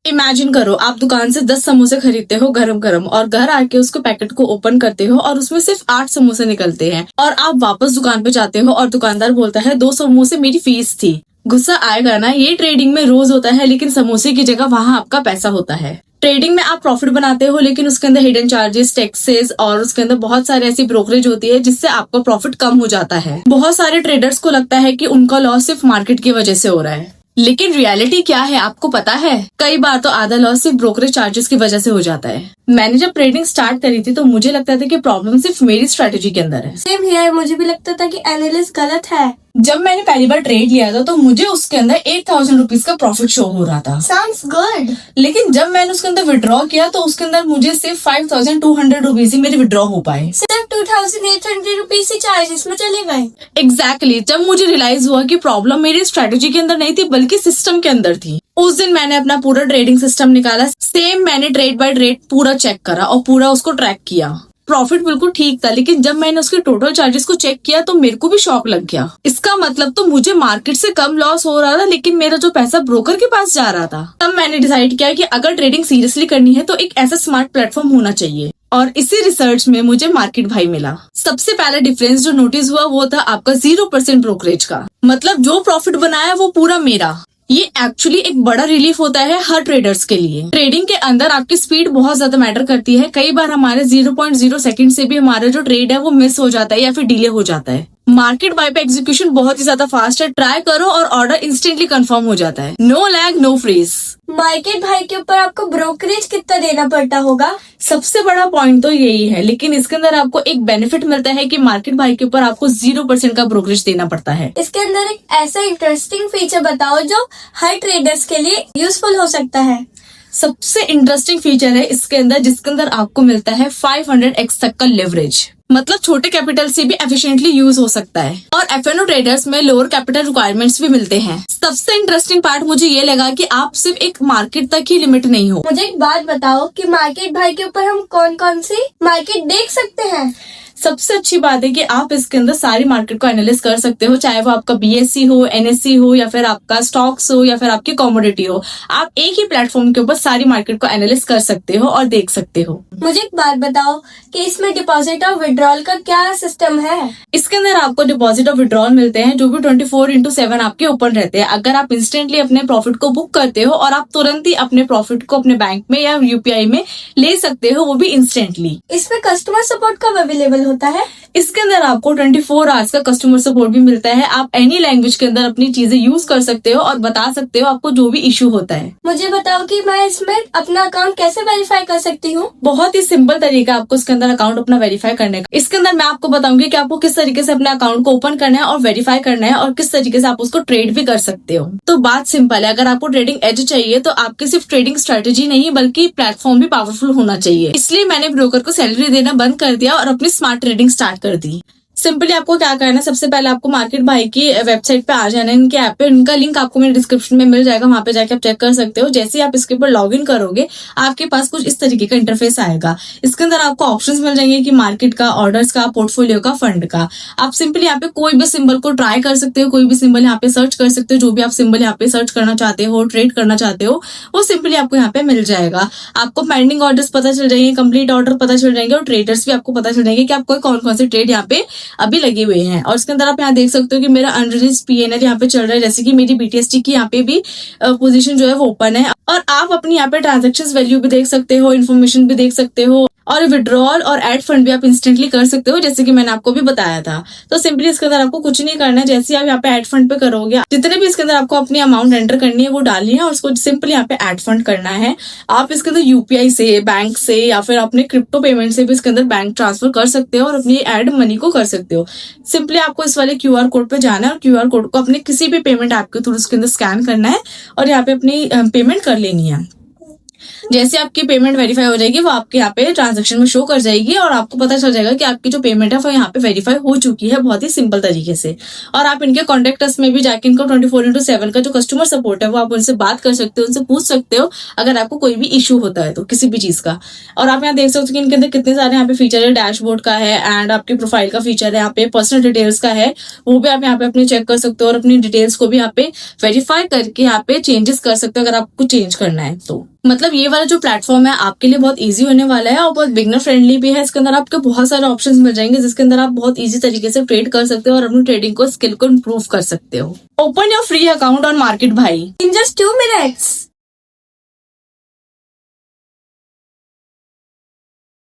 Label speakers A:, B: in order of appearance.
A: Imagine करो, आप दुकान से 10 समोसे खरीदते हो गरम गरम और घर आके उसको पैकेट को ओपन करते हो और उसमें सिर्फ 8 समोसे निकलते हैं और आप वापस दुकान पे जाते हो और दुकानदार बोलता है 2 समोसे मेरी फीस थी। गुस्सा आएगा ना? ये ट्रेडिंग में रोज होता है, लेकिन समोसे की जगह वहाँ आपका पैसा होता है। ट्रेडिंग में आप प्रॉफिट बनाते हो, लेकिन उसके अंदर हिडन चार्जेस, टैक्सेस और उसके अंदर बहुत सारे ऐसी ब्रोकरेज होती है जिससे आपका प्रॉफिट कम हो जाता है। बहुत सारे ट्रेडर्स को लगता है कि उनका लॉस सिर्फ मार्केट की वजह से हो रहा है, लेकिन रियलिटी क्या है आपको पता है? कई बार तो आधा लॉस सिर्फ ब्रोकरेज चार्जेस की वजह से हो जाता है। मैंने जब ट्रेडिंग स्टार्ट करी थी तो मुझे लगता था कि प्रॉब्लम सिर्फ मेरी स्ट्रेटेजी के अंदर है।
B: सेम हियर, मुझे भी लगता था कि एनालिस्ट गलत है।
A: जब मैंने पहली बार ट्रेड लिया था तो मुझे उसके अंदर 8,000 रुपीज का प्रॉफिट शो हो रहा था।
B: Sounds good.
A: लेकिन जब मैंने उसके अंदर विड्रॉ किया तो उसके अंदर मुझे सिर्फ 5,200 रुपीज ही मेरे विड्रॉ हो पाए।
B: सिर्फ 2,800 रुपीज ही चार्जेस में चले गए।
A: एग्जैक्टली जब मुझे रियलाइज हुआ कि प्रॉब्लम मेरी स्ट्रेटेजी के अंदर नहीं थी बल्कि सिस्टम के अंदर थी, उस दिन मैंने अपना पूरा ट्रेडिंग सिस्टम निकाला। सेम मैंने ट्रेड बाय ट्रेड पूरा चेक करा और पूरा उसको ट्रैक किया। प्रॉफिट बिल्कुल ठीक था, लेकिन जब मैंने उसके टोटल चार्जेस को चेक किया तो मेरे को भी शॉक लग गया। इसका मतलब तो मुझे मार्केट से कम लॉस हो रहा था, लेकिन मेरा जो पैसा ब्रोकर के पास जा रहा था। तब मैंने डिसाइड किया कि अगर ट्रेडिंग सीरियसली करनी है तो एक ऐसा स्मार्ट प्लेटफॉर्म होना चाहिए, और इसी रिसर्च में मुझे मार्केट भाई मिला। सबसे पहला डिफरेंस जो नोटिस हुआ वो था आपका 0% ब्रोकरेज का। मतलब जो प्रॉफिट बनाया वो पूरा मेरा। ये एक्चुअली एक बड़ा रिलीफ होता है हर ट्रेडर्स के लिए। ट्रेडिंग के अंदर आपकी स्पीड बहुत ज्यादा मैटर करती है। कई बार हमारे 0.0 सेकंड से भी हमारा जो ट्रेड है वो मिस हो जाता है या फिर डिले हो जाता है। मार्केट बाय पे एग्जीक्यूशन बहुत ही ज्यादा फास्ट है। ट्राई करो और ऑर्डर इंस्टेंटली कंफर्म हो जाता है। No lag, no freeze.
B: Market भाई के ऊपर आपको ब्रोकरेज कितना देना पड़ता होगा?
A: सबसे बड़ा पॉइंट तो यही है, लेकिन इसके अंदर आपको एक बेनिफिट मिलता है कि मार्केट भाई के ऊपर आपको 0% का ब्रोकरेज देना पड़ता है।
B: इसके अंदर एक ऐसा इंटरेस्टिंग फीचर बताओ जो हर ट्रेडर्स के लिए यूजफुल हो सकता है।
A: सबसे इंटरेस्टिंग फीचर है इसके अंदर, जिसके अंदर आपको मिलता है 500x तक का लेवरेज। मतलब छोटे कैपिटल से भी एफिशिएंटली यूज हो सकता है। और एफएनओ ट्रेडर्स में लोअर कैपिटल रिक्वायरमेंट्स भी मिलते हैं। सबसे इंटरेस्टिंग पार्ट मुझे ये लगा कि आप सिर्फ एक मार्केट तक ही लिमिट नहीं हो।
B: मुझे एक बात बताओ कि मार्केट भाई के ऊपर हम कौन कौन सी मार्केट देख सकते हैं?
A: सबसे अच्छी बात है कि आप इसके अंदर सारी मार्केट को एनालिस कर सकते हो, चाहे वो आपका बीएससी हो, एनएससी हो, या फिर आपका स्टॉक्स हो, या फिर आपकी कमोडिटी हो। आप एक ही प्लेटफॉर्म के ऊपर सारी मार्केट को एनालिस कर सकते हो और देख सकते हो।
B: मुझे एक बात बताओ कि इसमें डिपॉजिट और विड्रॉल का क्या सिस्टम है?
A: इसके अंदर आपको डिपॉजिट और विड्रॉल मिलते हैं जो भी 24/7 आपके ओपन रहते हैं। अगर आप इंस्टेंटली अपने प्रॉफिट को बुक करते हो और आप तुरंत ही अपने प्रॉफिट को अपने बैंक में या यूपीआई में ले सकते हो, वो भी इंस्टेंटली।
B: इसमें कस्टमर सपोर्ट कब अवेलेबल होता है?
A: इसके अंदर आपको 24 आवर्स का कस्टमर सपोर्ट भी मिलता है। आप एनी लैंग्वेज के अंदर अपनी चीजें यूज कर सकते हो और बता सकते हो आपको जो भी इश्यू होता है।
B: मुझे बताओ कि मैं इसमें अपना अकाउंट कैसे वेरीफाई कर सकती हूँ?
A: बहुत ही सिंपल तरीका आपको इसके अंदर अकाउंट अपना वेरीफाई करने का। इसके अंदर मैं आपको बताऊंगी कि आपको किस तरीके से अपने अकाउंट को ओपन करना है और वेरीफाई करना है और किस तरीके से आप उसको ट्रेड भी कर सकते हो। तो बात सिंपल है, अगर आपको ट्रेडिंग एज चाहिए तो आपकी सिर्फ ट्रेडिंग स्ट्रेटेजी नहीं बल्कि प्लेटफॉर्म भी पावरफुल होना चाहिए। इसलिए मैंने ब्रोकर को सैलरी देना बंद कर दिया और अपनी स्मार्ट ट्रेडिंग स्टार्ट कर दी। सिंपली आपको क्या करना है, सबसे पहले आपको मार्केट भाई की वेबसाइट पे आ जाना है, इनके ऐप पे। उनका लिंक आपको मेरे डिस्क्रिप्शन में मिल जाएगा, वहां पे जाके आप चेक कर सकते हो। जैसे ही आप इसके ऊपर लॉग इन करोगे आपके पास कुछ इस तरीके का इंटरफेस आएगा। इसके अंदर आपको ऑप्शंस मिल जाएंगे कि मार्केट का, ऑर्डर्स का, पोर्टफोलियो का, फंड का। आप सिंपली यहाँ पे कोई भी सिंबल को ट्राई कर सकते हो, कोई भी सिंबल यहाँ पे सर्च कर सकते हो। जो भी आप सिंबल यहाँ पे सर्च करना चाहते हो, ट्रेड करना चाहते हो, वो सिंपली आपको यहाँ पे मिल जाएगा। आपको पेंडिंग ऑर्डर्स पता चल जाएंगे, कंप्लीट ऑर्डर पता चल जाएंगे और ट्रेडर्स भी आपको पता चल जाएंगे कि आपको कौन कौन से ट्रेड यहाँ पे अभी लगे हुए हैं। और इसके अंदर आप यहाँ देख सकते हो कि मेरा अनरिलीज पीएनएल यहाँ पे चल रहा है, जैसे कि मेरी बीटीएसटी की यहाँ पे भी पोजीशन जो है वो ओपन है। और आप अपनी यहाँ पे ट्रांजैक्शंस वैल्यू भी देख सकते हो, इन्फॉर्मेशन भी देख सकते हो, और विड्रॉल और ऐड फंड भी आप इंस्टेंटली कर सकते हो, जैसे कि मैंने आपको भी बताया था। तो सिंपली इसके अंदर आपको कुछ नहीं करना है। जैसे आप यहाँ पे ऐड फंड पे करोगे, जितने भी इसके अंदर आपको अपनी अमाउंट एंटर करनी है वो डालनी है और उसको सिंपली यहाँ पे ऐड फंड करना है। आप इसके अंदर यूपीआई से, बैंक से या फिर अपने क्रिप्टो पेमेंट से भी इसके अंदर बैंक ट्रांसफर कर सकते हो और अपनी ऐड मनी को कर सकते हो। सिंपली आपको इस वाले क्यूआर कोड पे जाना है और क्यूआर कोड को अपने किसी भी पेमेंट ऐप के थ्रू उसके अंदर स्कैन करना है और यहाँ पे अपनी पेमेंट कर लेनी है। जैसे आपकी पेमेंट वेरीफाई हो जाएगी वो आपके यहाँ पे ट्रांजैक्शन में शो कर जाएगी और आपको पता चल जाएगा कि आपकी जो पेमेंट है वो यहाँ पे वेरीफाई हो चुकी है, बहुत ही सिंपल तरीके से। और आप इनके कॉन्टेक्ट में भी जाके इनको 24/7 का जो कस्टमर सपोर्ट है वो आप उनसे बात कर सकते हो, उनसे पूछ सकते हो अगर आपको कोई भी इशू होता है तो किसी भी चीज का। और आप यहाँ देख सकते हो कि इनके अंदर कितने सारे यहाँ पे फीचर है। डैशबोर्ड का है एंड आपके प्रोफाइल का फीचर है, यहाँ पे पर्सनल डिटेल्स का है, वो भी आप यहाँ पे अपने चेक कर सकते हो और अपनी डिटेल्स को भी यहाँ पे वेरीफाई करके यहाँ पे चेंजेस कर सकते हो अगर आपको चेंज करना है तो। मतलब ये वाला जो प्लेटफॉर्म है आपके लिए बहुत इजी होने वाला है और बहुत बिगनर फ्रेंडली भी है। इसके अंदर आपको बहुत सारे ऑप्शंस मिल जाएंगे जिसके अंदर आप बहुत इजी तरीके से ट्रेड कर सकते हो और अपनी ट्रेडिंग को स्किल को इम्प्रूव कर सकते हो। Open your free account on market भाई
B: In just 2 minutes.